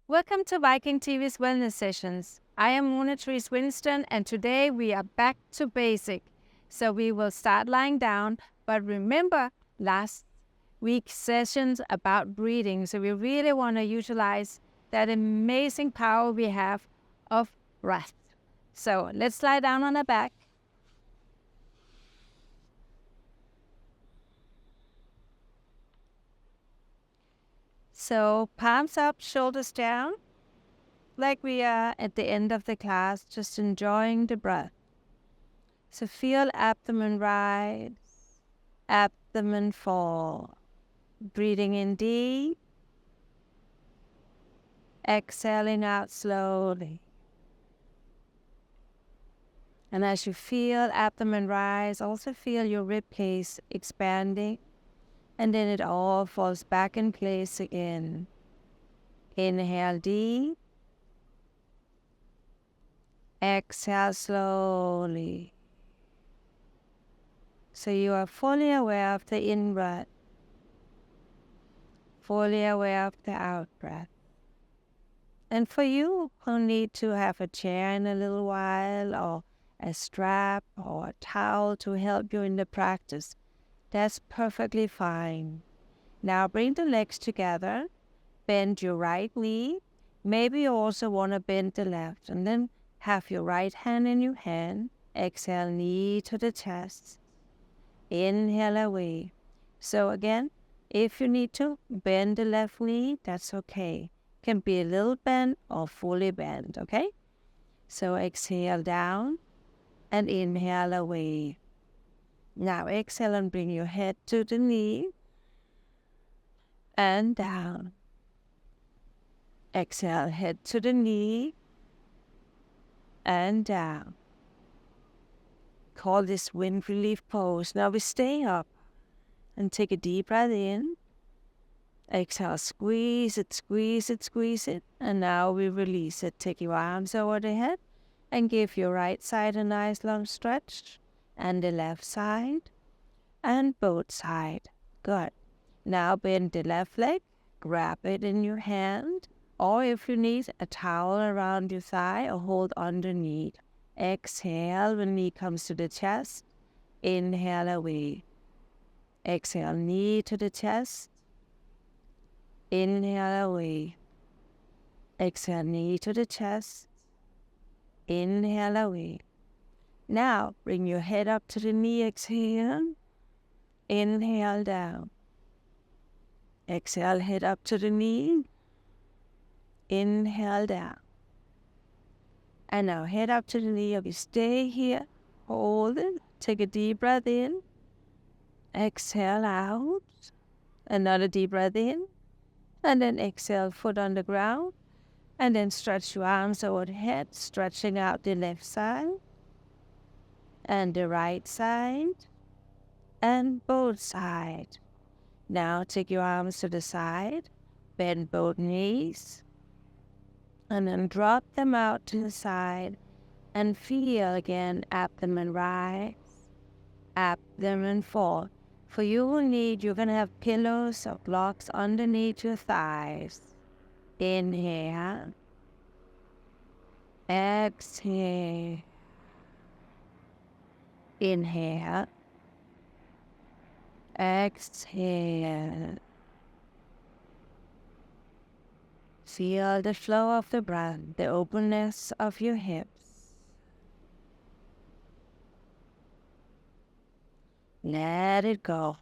Welcome to Viking.TV's Wellness Sessions. I am Mona Therese and today we are back to basic. So we will start lying down, but remember last week's sessions about breathing. So we really want to utilize that amazing power we have of breath. So let's lie down on our back. So palms up, shoulders down, like we are at the end of the class, just enjoying the breath. So feel abdomen rise, abdomen fall. Breathing in deep, exhaling out slowly. And as you feel abdomen rise, also feel your rib cage expanding, and then it all falls back in place again. Inhale deep, exhale slowly. So you are fully aware of the in-breath, fully aware of the out-breath. And for you who need to have a chair in a little while, or a strap or a towel to help you in the practice, that's perfectly fine. Now bring the legs together, bend your right knee. Maybe you also want to bend the left, and then have your right hand in your hand. Exhale, knee to the chest. Inhale away. So again, if you need to bend the left knee, that's okay. Can be a little bent or fully bent, okay? So exhale down and inhale away. Now exhale and bring your head to the knee and down. Exhale, head to the knee and down. Call this wind relief pose. Now we stay up and take a deep breath in. Exhale, squeeze it, squeeze it, squeeze it. And now we release it. Take your arms over the head and give your right side a nice long stretch. And the left side. And both sides. Good. Now bend the left leg. Grab it in your hand. Or if you need, a towel around your thigh or hold underneath. Exhale when knee comes to the chest. Inhale away. Exhale, knee to the chest. Inhale away. Exhale, knee to the chest. Inhale away. Now, bring your head up to the knee. Exhale. Inhale down. Exhale, head up to the knee. Inhale down. And now head up to the knee. You stay here. Hold it. Take a deep breath in. Exhale out. Another deep breath in. And then exhale, foot on the ground. And then stretch your arms over the head, stretching out the left side. And the right side. And both sides. Now take your arms to the side. Bend both knees. And then drop them out to the side. And feel again abdomen rise. Abdomen fall. For you will need, you're going to have pillows or blocks underneath your thighs. Inhale. Exhale. Inhale. Exhale. Feel the flow of the breath, the openness of your hips. Let it go.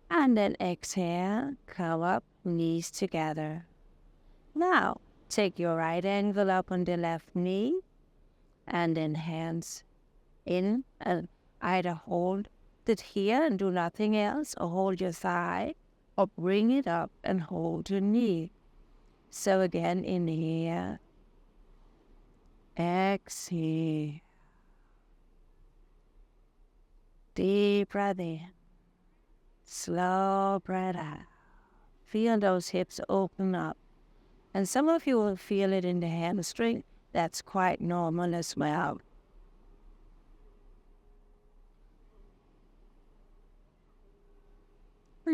And then exhale, come up, knees together. Now, take your right ankle up on the left knee, and then hands in, and either hold it here and do nothing else, or hold your thigh, or bring it up and hold your knee. So again, inhale, exhale. Deep breath in. Slow breath out. Feel those hips open up. And some of you will feel it in the hamstring. That's quite normal as well.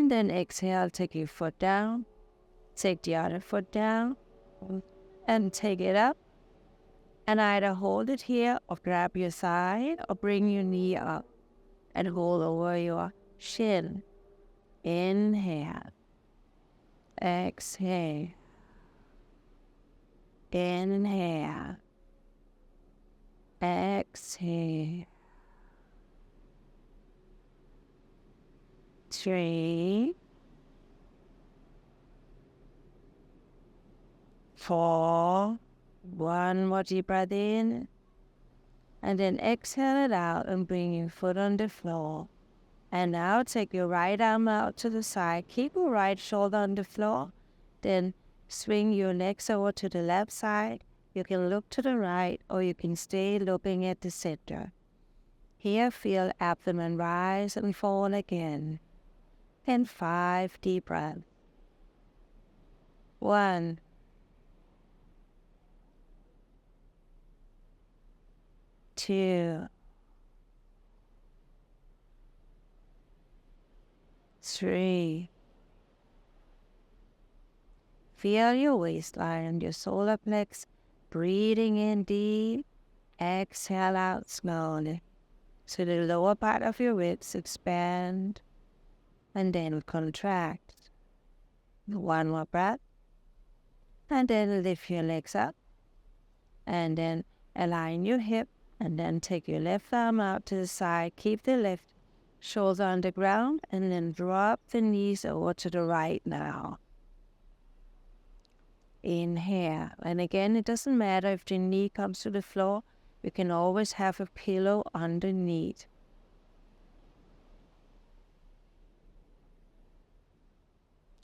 And then exhale, take your foot down. Take the other foot down. And take it up. And either hold it here or grab your side or bring your knee up and hold over your shin. Inhale. Exhale. Inhale. Exhale. 3, 4. One more deep breath in. And then exhale it out and bring your foot on the floor. And now take your right arm out to the side. Keep your right shoulder on the floor. Then swing your legs over to the left side. You can look to the right or you can stay looking at the center. Here, feel abdomen rise and fall again. Then 5 deep breaths. 1, 2, 3. Feel your waistline and your solar plex. Breathing in deep. Exhale out slowly. So the lower part of your ribs expand and then contract. 1 more breath. And then lift your legs up. And then align your hip. And then take your left arm out to the side. Keep the left shoulder on the ground. And then drop the knees over to the right now. Inhale. And again, it doesn't matter if the knee comes to the floor. You can always have a pillow underneath.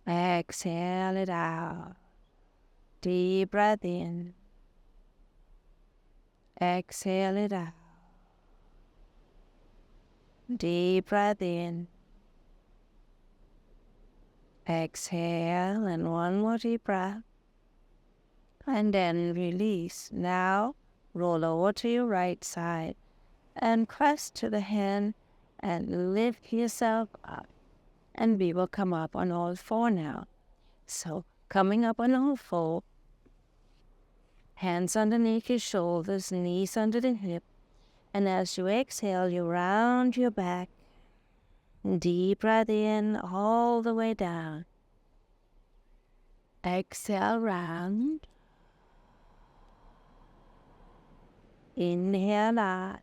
Exhale it out. Deep breath in. Exhale it out. Deep breath in. Exhale and 1 more deep breath. And then release. Now roll over to your right side and press to the hand and lift yourself up. And we will come up on all 4 now. So coming up on all 4, hands underneath your shoulders, knees under the hip. And as you exhale, you round your back. Deep breath in all the way down. Exhale, round. Inhale, arch.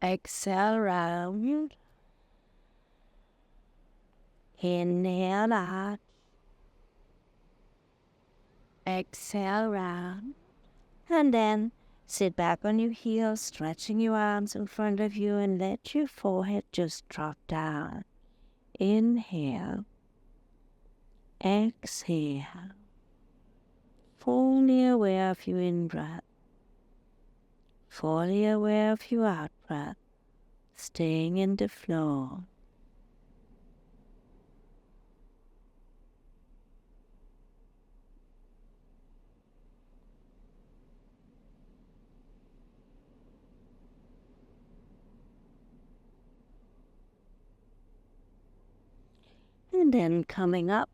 Exhale, round. Inhale, arch. Exhale, round. And then sit back on your heels, stretching your arms in front of you and let your forehead just drop down. Inhale. Exhale. Fully aware of your in-breath. Fully aware of your out-breath. Staying in the flow. And then coming up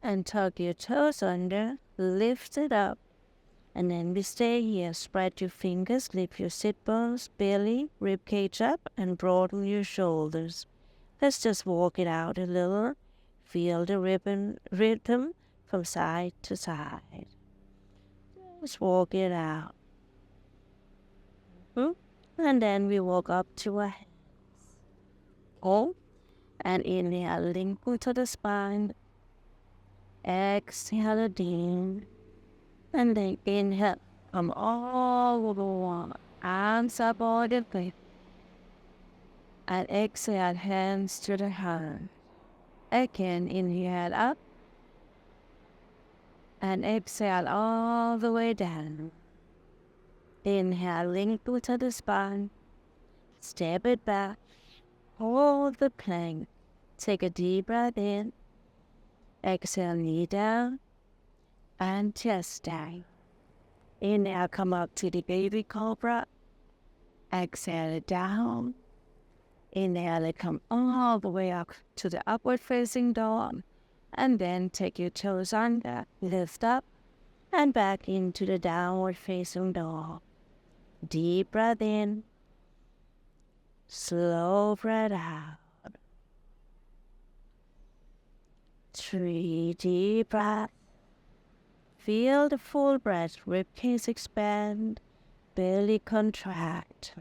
and tuck your toes under, lift it up. And then we stay here. Spread your fingers, lift your sit bones, belly, rib cage up, and broaden your shoulders. Let's just walk it out a little. Feel the rhythm from side to side. Just walk it out. And then we walk up to our hands. Hold. And inhale, lengthen to the spine. Exhale again. And then inhale, come all over one. Arms up all the way. And exhale, hands to the heart. Again, inhale up. And exhale all the way down. Inhale, lengthen to the spine. Step it back. Hold the plank. Take a deep breath in. Exhale, knee down. And chest down. Inhale, come up to the baby cobra. Exhale it down. Inhale it, come all the way up to the upward facing dog. And then take your toes under, lift up, and back into the downward facing dog. Deep breath in. Slow breath out. 3 deep breaths. Feel the full breath, ribcage expand, belly contract.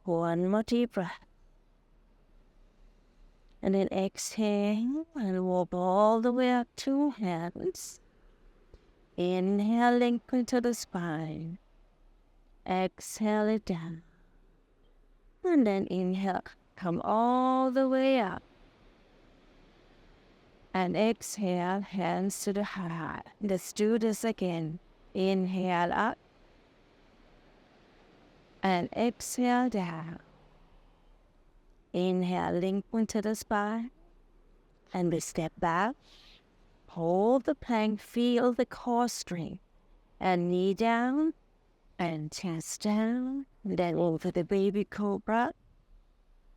1 more deep breath. And then exhale and walk all the way up 2 hands. Inhale, lengthen to the spine. Exhale it down. And then inhale, come all the way up. And exhale, hands to the heart. Let's do this again. Inhale up. And exhale down. Inhale, lengthen to the spine. And we step back. Hold the plank, feel the core strength. And knee down. And chest down. Then over the baby cobra.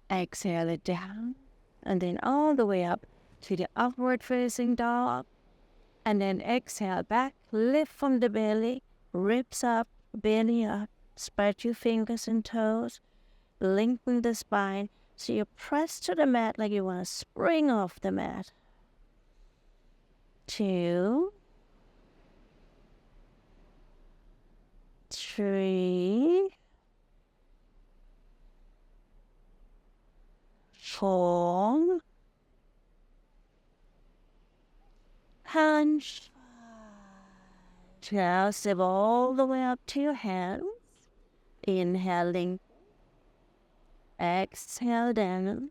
Exhale it down. And then all the way up to the upward facing dog. And then exhale back, lift from the belly, ribs up, belly up, spread your fingers and toes, lengthen the spine, so you press to the mat like you want to spring off the mat. 2, 3, 4, and 5. Now step all the way up to your hands. Inhaling. Exhale down.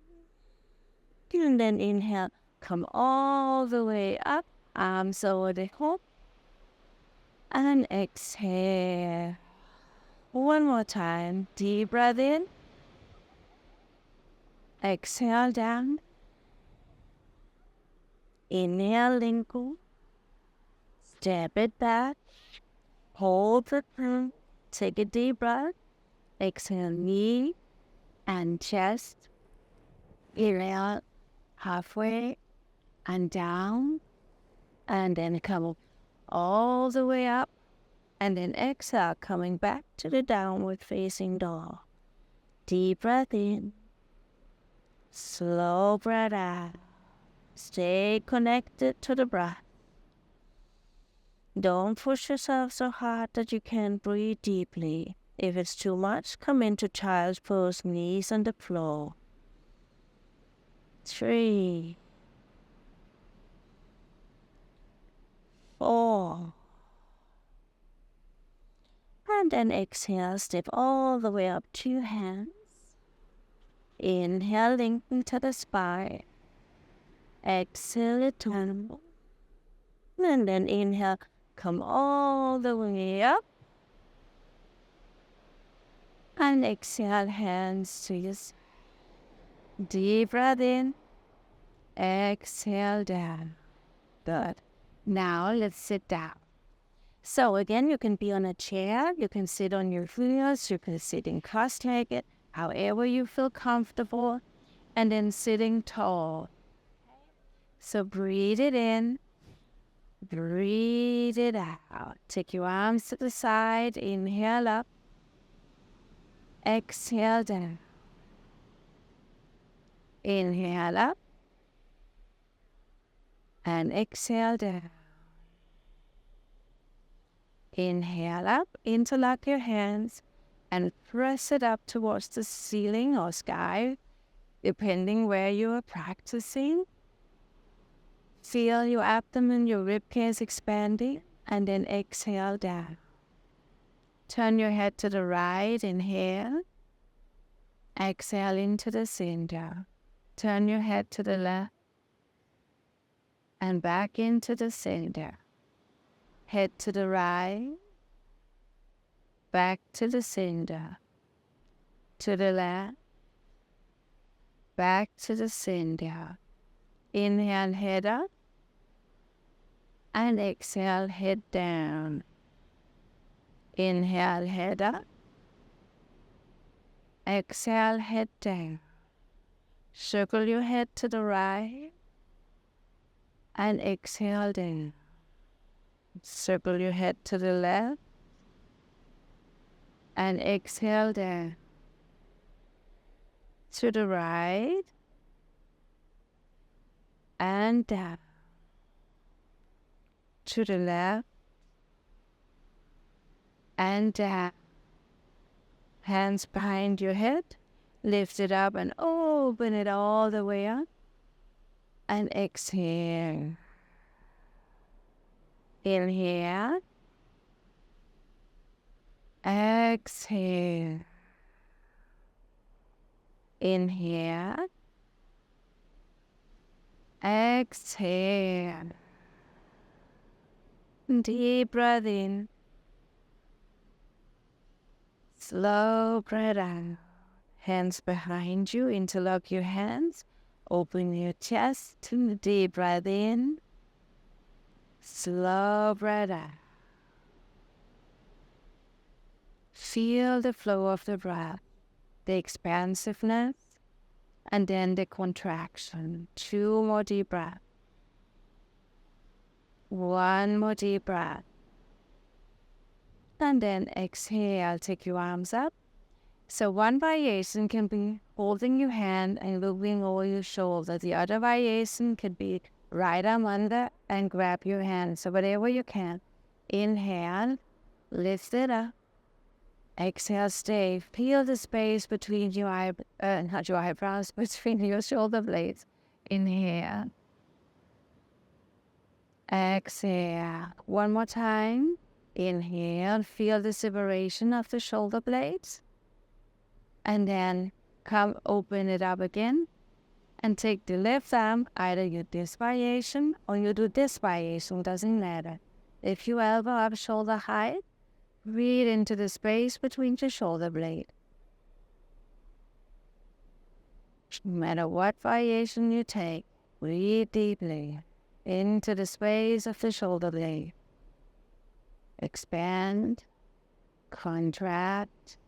And then inhale. Come all the way up. Arms over the hip. And exhale. 1 more time. Deep breath in. Exhale down. Inhale, lengthen. Step it back. Hold the plank. Take a deep breath. Exhale, knee and chest. Inhale, halfway and down. And then come all the way up. And then exhale, coming back to the downward facing dog. Deep breath in. Slow breath out. Stay connected to the breath. Don't push yourself so hard that you can't breathe deeply. If it's too much, come into child's pose, knees on the floor. 3, 4. And then exhale, step all the way up 2 hands. Inhale, lengthen to the spine. Exhale it down. And then inhale, come all the way up. And exhale, hands to your side. Deep breath in. Exhale down. Good. Now let's sit down. So again, you can be on a chair. You can sit on your heels. You can sit in cross-legged, however you feel comfortable. And then sitting tall. So breathe it in. Breathe it out. Take your arms to the side. Inhale up. Exhale down. Inhale up. And exhale down. Inhale up. Interlock your hands. And press it up towards the ceiling or sky, depending where you are practicing. Feel your abdomen, your ribcage expanding, and then exhale down. Turn your head to the right, inhale. Exhale into the center. Turn your head to the left, and back into the center. Head to the right, back to the center. To the left, back to the center. Inhale, head up. And exhale, head down. Inhale, head up. Exhale, head down. Circle your head to the right. And exhale down. Circle your head to the left. And exhale down. To the right. And down. To the left. And down. Hands behind your head. Lift it up and open it all the way up. And exhale. Inhale. Exhale. Inhale. Exhale. Deep breath in. Slow breath out. Hands behind you. Interlock your hands. Open your chest. Deep breath in. Slow breath out. Feel the flow of the breath, the expansiveness, and then the contraction. 2 more deep breaths. 1 more deep breath. And then exhale, take your arms up. So one variation can be holding your hand and looking over your shoulder. The other variation could be right arm under and grab your hand. So whatever you can. Inhale, lift it up. Exhale, stay. Feel the space between your not your eyebrows, between your shoulder blades. Inhale. Exhale. 1 more time. Inhale. Feel the separation of the shoulder blades. And then come open it up again. And take the left arm. Either you do this variation or you do this variation. Doesn't matter. If you elbow up shoulder height, breathe into the space between your shoulder blade. No matter what variation you take, breathe deeply into the space of the shoulder blade. Expand, contract.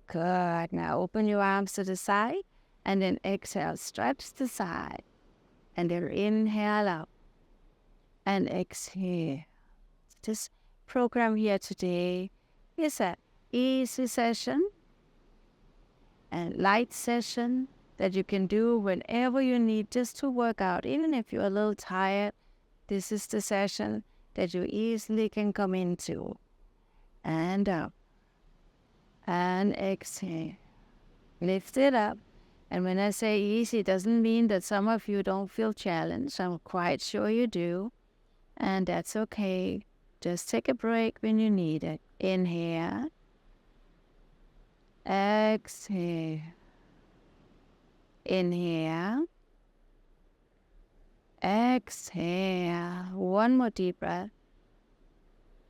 Good. Now open your arms to the side and then exhale, stretch the side. And then inhale up and exhale. This program here today is an easy session and light session that you can do whenever you need just to work out. Even if you're a little tired, this is the session that you easily can come into. And up. And exhale. Lift it up. And when I say easy, it doesn't mean that some of you don't feel challenged. I'm quite sure you do. And that's okay. Just take a break when you need it. Inhale. Exhale. Inhale. Exhale. 1 more deep breath.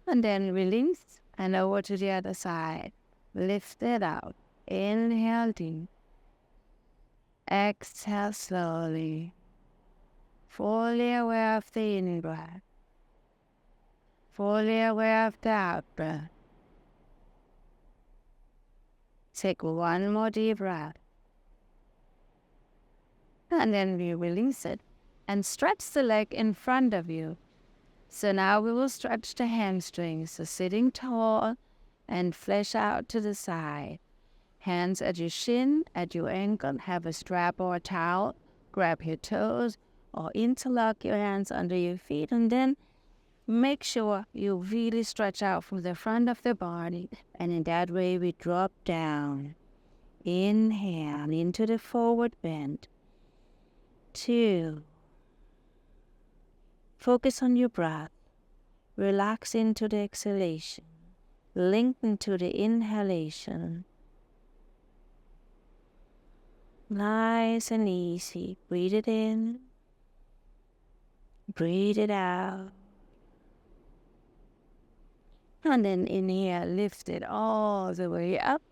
And then release and over to the other side. Lift it out. Inhale deep. Exhale slowly. Fully aware of the in-breath. Fully aware of the out-breath. Take 1 more deep breath. And then we release it. And stretch the leg in front of you. So now we will stretch the hamstrings. So sitting tall and flesh out to the side. Hands at your shin, at your ankle. Have a strap or a towel. Grab your toes or interlock your hands under your feet. And then make sure you really stretch out from the front of the body. And in that way we drop down. Inhale into the forward bend. 2. Focus on your breath. Relax into the exhalation. Lengthen to the inhalation. Nice and easy. Breathe it in. Breathe it out. And then inhale, lift it all the way up.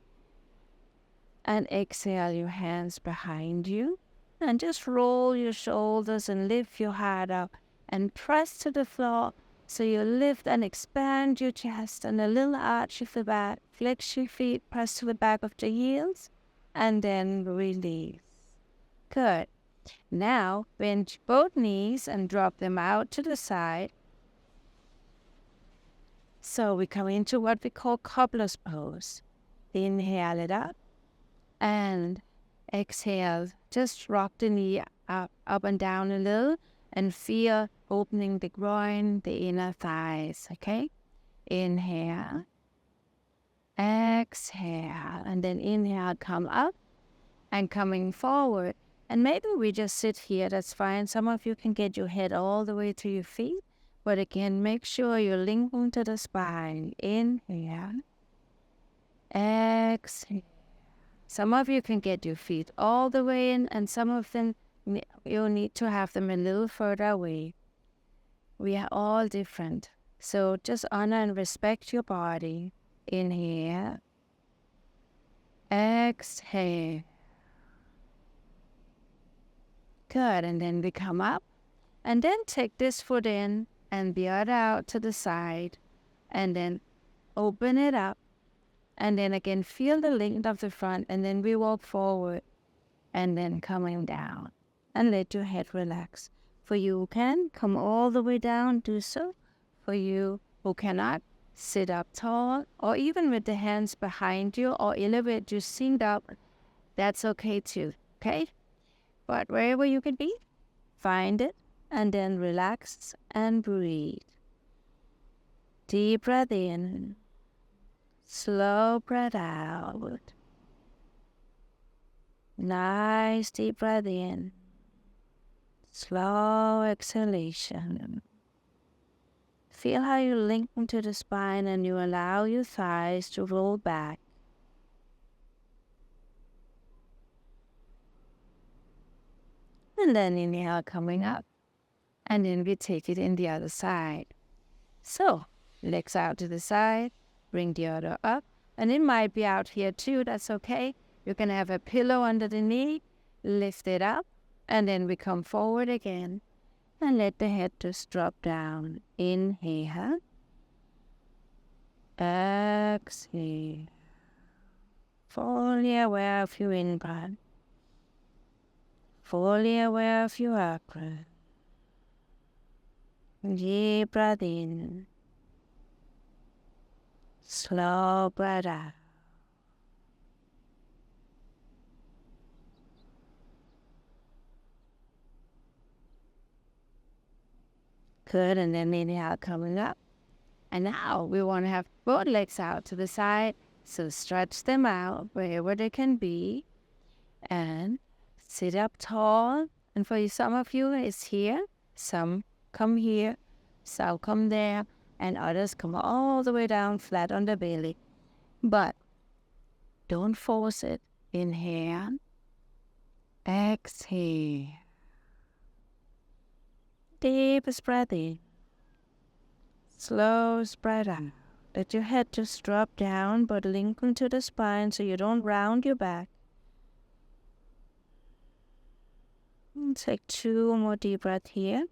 And exhale your hands behind you. And just roll your shoulders and lift your heart up. And press to the floor So you lift and expand your chest and a little arch of the back. Flex your feet, press to the back of the heels, and then release. Good. Now, bend both knees and drop them out to the side. So we come into what we call cobbler's pose. Inhale it up and exhale. Just rock the knee up and down a little and feel opening the groin, the inner thighs, okay? Inhale, exhale, and then inhale, come up and coming forward. And maybe we just sit here, that's fine. Some of you can get your head all the way to your feet. But again, make sure you're linking to the spine. Inhale, exhale. Some of you can get your feet all the way in, and some of them, you'll need to have them a little further away. We are all different. So just honor and respect your body. Inhale, exhale. Good, and then we come up, and then take this foot in and the other out to the side, and then open it up, and then again feel the length of the front, and then we walk forward, and then coming down, and let your head relax. For you who can, come all the way down, do so. For you who cannot, sit up tall, or even with the hands behind you, or elevate your seat up, that's okay too, okay? But wherever you can be, find it, and then relax and breathe. Deep breath in, slow breath out. Nice deep breath in, slow exhalation. Feel how you link into the spine and you allow your thighs to roll back. And then inhale coming up. And then we take it in the other side. So, legs out to the side, bring the other up. And it might be out here too, that's okay. You can have a pillow under the knee, lift it up, and then we come forward again. And let the head just drop down. Inhale. Exhale. Fully aware of your in-breath. Fully aware of your out-breath. Deep breath in. Slow breath out. Good, and then inhale coming up. And now we want to have both legs out to the side. So stretch them out wherever they can be. And sit up tall. And for some of you, it's here. Some come here. Some come there. And others come all the way down flat on the belly. But don't force it. Inhale. Exhale. Deepest breath in. Slow breath out. Let your head just drop down, but link into the spine so you don't round your back. And take 2 more deep breaths here.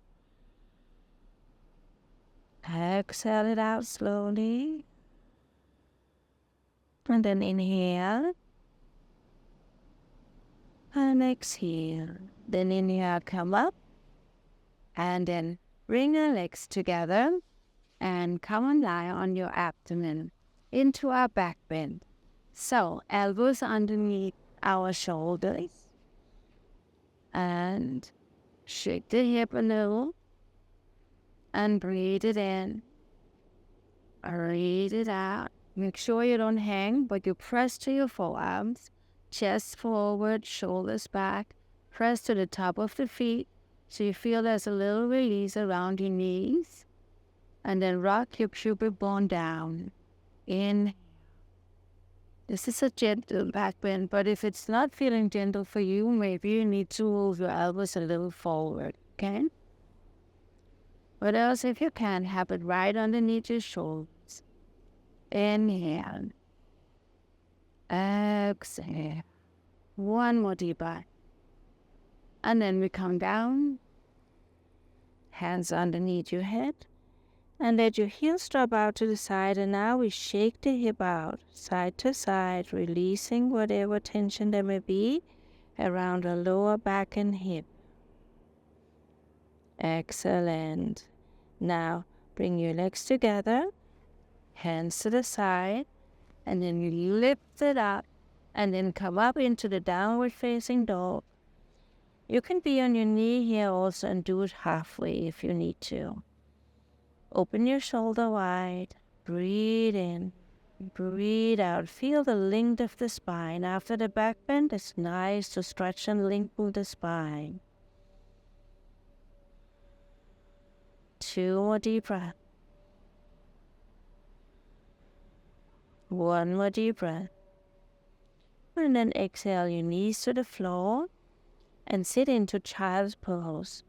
Exhale it out slowly. And then inhale. And exhale. Then inhale, come up. And then bring your legs together. And come and lie on your abdomen into our back bend. So, elbows underneath our shoulders. And shake the hip a little. And breathe it in. Breathe it out. Make sure you don't hang, but you press to your forearms. Chest forward, shoulders back. Press to the top of the feet so you feel there's a little release around your knees. And then rock your pubic bone down. Inhale. This is a gentle back bend, but if it's not feeling gentle for you, maybe you need to move your elbows a little forward, okay? But else, if you can, have it right underneath your shoulders. Inhale. Exhale. One more deep breath. And then we come down. Hands underneath your head. And let your heels drop out to the side, and now we shake the hip out, side to side, releasing whatever tension there may be around the lower back and hip. Excellent. Now bring your legs together, hands to the side, and then you lift it up, and then come up into the downward facing dog. You can be on your knee here also and do it halfway if you need to. Open your shoulder wide, breathe in, breathe out. Feel the length of the spine. After the back bend, it's nice to stretch and lengthen the spine. 2 more deep breaths. 1 more deep breath. And then exhale your knees to the floor and sit into child's pose.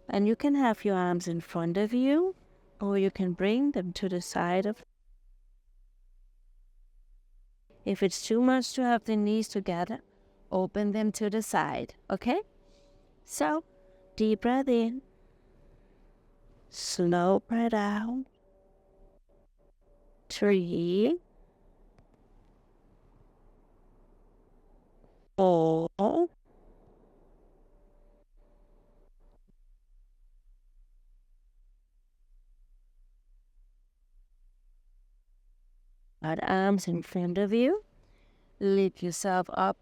And you can have your arms in front of you, or you can bring them to the side of. If it's too much to have the knees together, open them to the side, okay? So, deep breath in, slow breath out. 3, 4, 5. Arms in front of you. Lift yourself up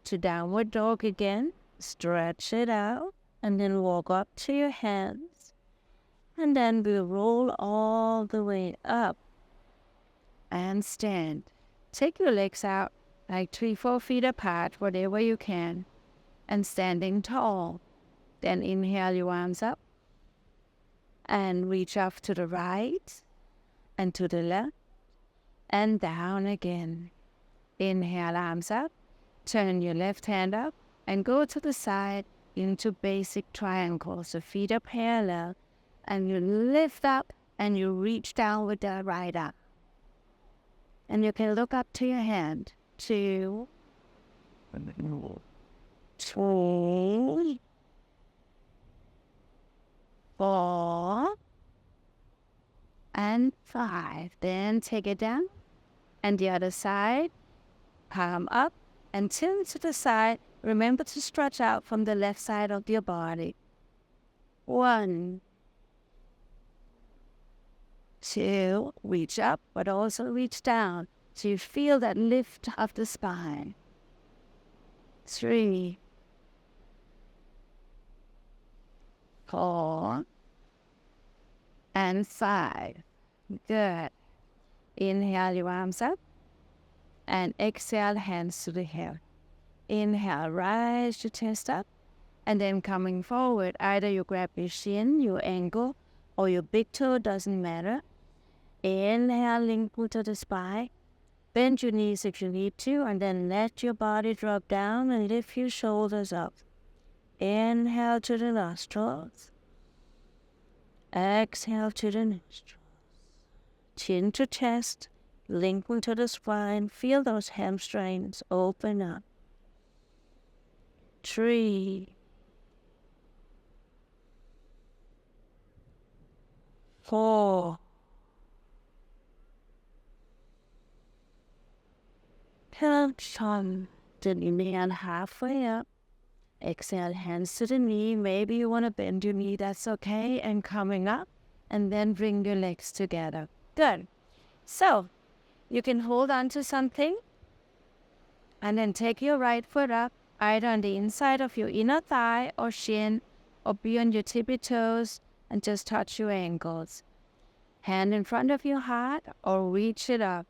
to downward dog again. Stretch it out, and then walk up to your hands. And then we'll roll all the way up and stand. Take your legs out like 3-4 feet apart, whatever you can, and standing tall. Then inhale your arms up and reach up to the right and to the left and down again. Inhale, arms up, turn your left hand up and go to the side into basic triangle. So feet are parallel, and you lift up and you reach down with the right arm. And you can look up to your hand. 2, 3, 4, and 5. Then take it down, and the other side, palm up, and tilt to the side. Remember to stretch out from the left side of your body. 1, 2, reach up, but also reach down, so you feel that lift of the spine. 3, 4, and 5. Good. Inhale your arms up, and exhale, hands to the hip. Inhale, rise your chest up, and then coming forward, either you grab your shin, your ankle, or your big toe, doesn't matter. Inhale, lengthen to the spine. Bend your knees if you need to, and then let your body drop down and lift your shoulders up. Inhale to the nostrils. Exhale to the nostrils. Chin to chest, lengthen to the spine. Feel those hamstrings open up. 3, 4, come to the knee and halfway up. Exhale, hands to the knee. Maybe you want to bend your knee, that's okay. And coming up, and then bring your legs together. Good. So, you can hold on to something, and then take your right foot up, either on the inside of your inner thigh or shin, or be on your tippy toes, and just touch your ankles. Hand in front of your heart, or reach it up.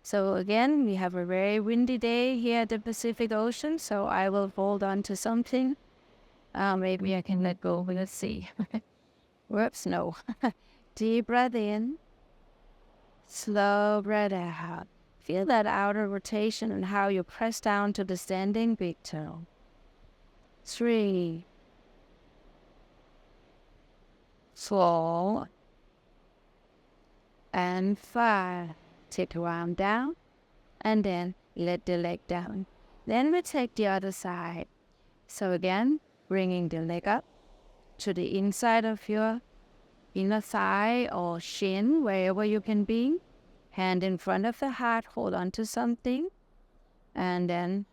So again, we have a very windy day here at the Pacific Ocean, so I will hold on to something. Maybe I can let go. Let's see. Whoops, no. Deep breath in. Slow breath out. Feel that outer rotation and how you press down to the standing big toe. 3, 4, and 5. Take your arm down, and then let the leg down. Then we take the other side. So again, bringing the leg up to the inside of your inner thigh or shin, wherever you can be. Hand in front of the heart, hold on to something. And then,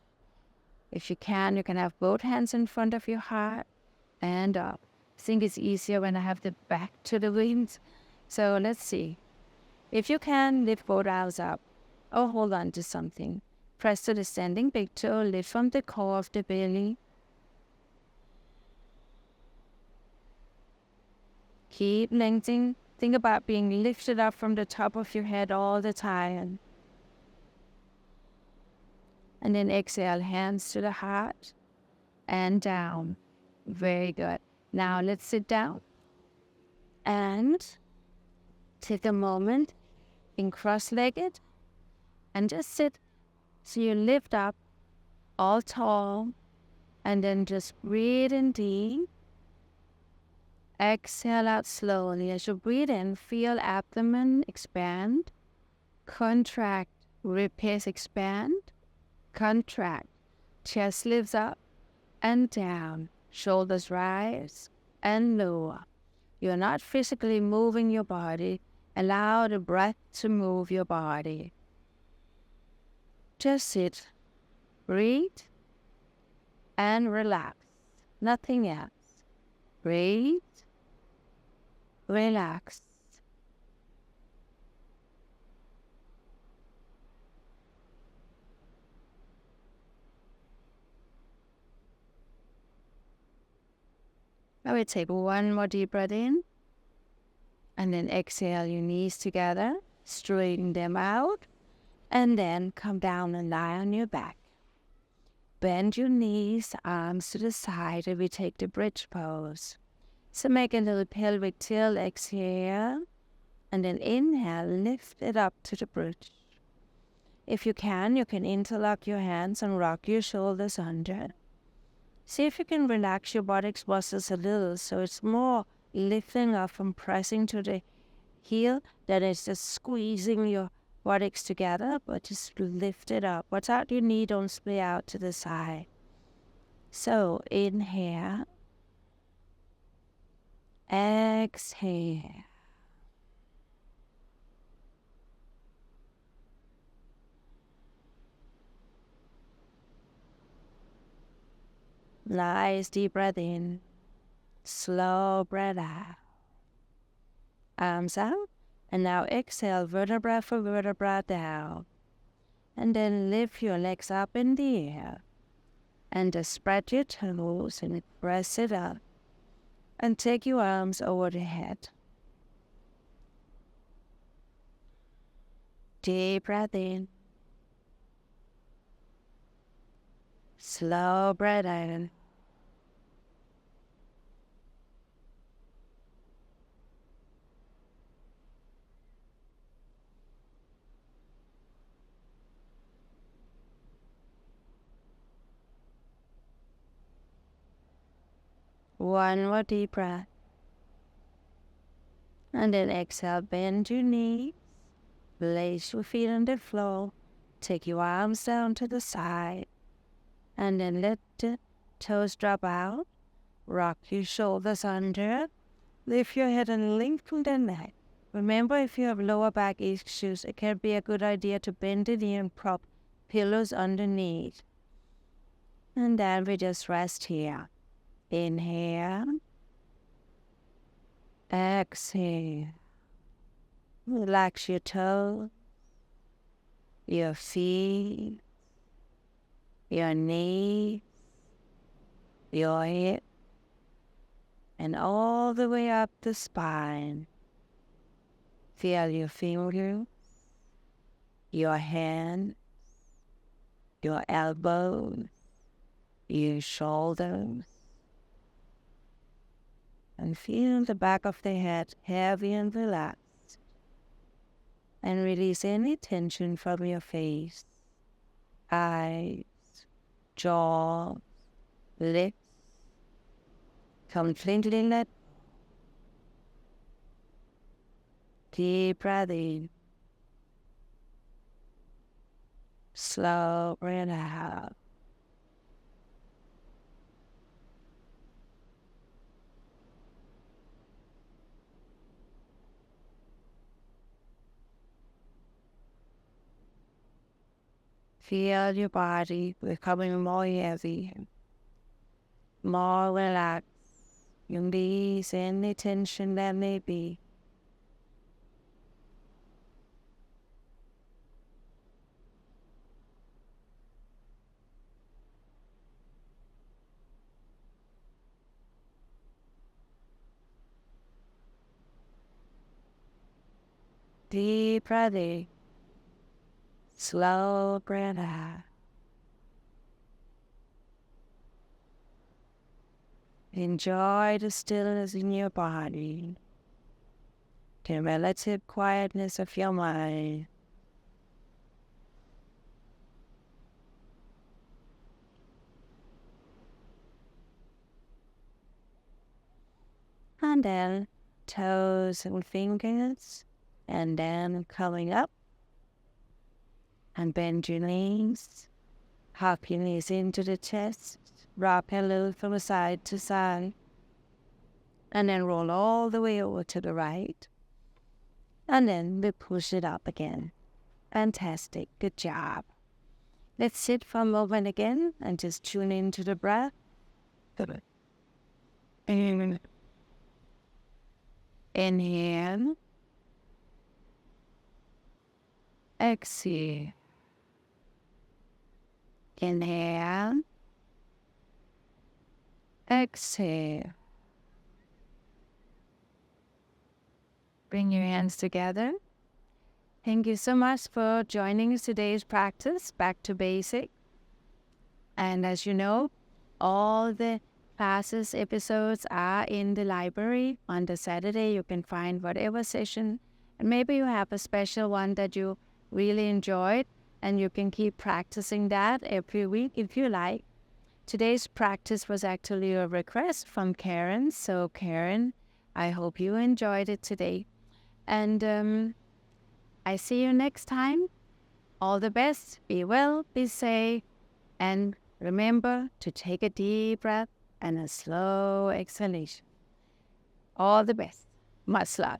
if you can have both hands in front of your heart and up. I think it's easier when I have the back to the wings. So let's see. If you can, lift both arms up or hold on to something. Press to the standing big toe, lift from the core of the belly. Keep lengthening. Think about being lifted up from the top of your head all the time. And then exhale, hands to the heart and down. Very good. Now let's sit down and take a moment in cross-legged and just sit. So you lift up all tall and then just breathe in deep. Exhale out slowly. As you breathe in, feel abdomen expand, contract, ribcage expand, contract. Chest lifts up and down, shoulders rise and lower. You're not physically moving your body. Allow the breath to move your body. Just sit, breathe, and relax. Nothing else. Breathe, relax. Now we take one more deep breath in. And then exhale your knees together. Straighten them out. And then come down and lie on your back. Bend your knees, arms to the side, and we take the bridge pose. So make a little pelvic tilt, exhale. And then inhale, lift it up to the bridge. If you can interlock your hands and rock your shoulders under. See if you can relax your buttocks muscles a little so it's more lifting up and pressing to the heel than it's just squeezing your buttocks together, but just lift it up. What's out your knee, don't split out to the side. So inhale, exhale. Nice deep breath in. Slow breath out. Arms out. And now exhale, vertebra for vertebra down. And then lift your legs up in the air. And just spread your toes and press it up. And take your arms over the head. Deep breath in. Slow breath out. One more deep breath. And then exhale, bend your knees. Place your feet on the floor. Take your arms down to the side. And then let the toes drop out. Rock your shoulders under. Lift your head and lengthen the neck. Remember, if you have lower back issues, it can be a good idea to bend the knee and prop pillows underneath. And then we just rest here. Inhale. Exhale. Relax your toes, your feet, your knees, your hip, and all the way up the spine. Feel your fingers, your hands, your elbows, your shoulders. And feel the back of the head heavy and relaxed. And release any tension from your face, eyes, jaw, lips. Completely let go. Deep breath in. Slow breath out. Feel your body becoming more heavy, more relaxed. You release any tension that may be. Deep breath in, slow breath out. Enjoy the stillness in your body, the relative quietness of your mind. And then toes and fingers, and then coming up, and bend your knees, hop your knees into the chest, rock a little from side to side, and then roll all the way over to the right, and then we push it up again. Fantastic, good job. Let's sit for a moment again and just tune into the breath. Inhale, exhale. Inhale, exhale. Bring your hands together. Thank you so much for joining today's practice, Back to Basic. And as you know, all the classes episodes are in the library. On the Saturday, you can find whatever session. And maybe you have a special one that you really enjoyed, and you can keep practicing that every week if you like. Today's practice was actually a request from Karen. So Karen, I hope you enjoyed it today. And I see you next time. All the best. Be well, be safe, and remember to take a deep breath and a slow exhalation. All the best. Much love.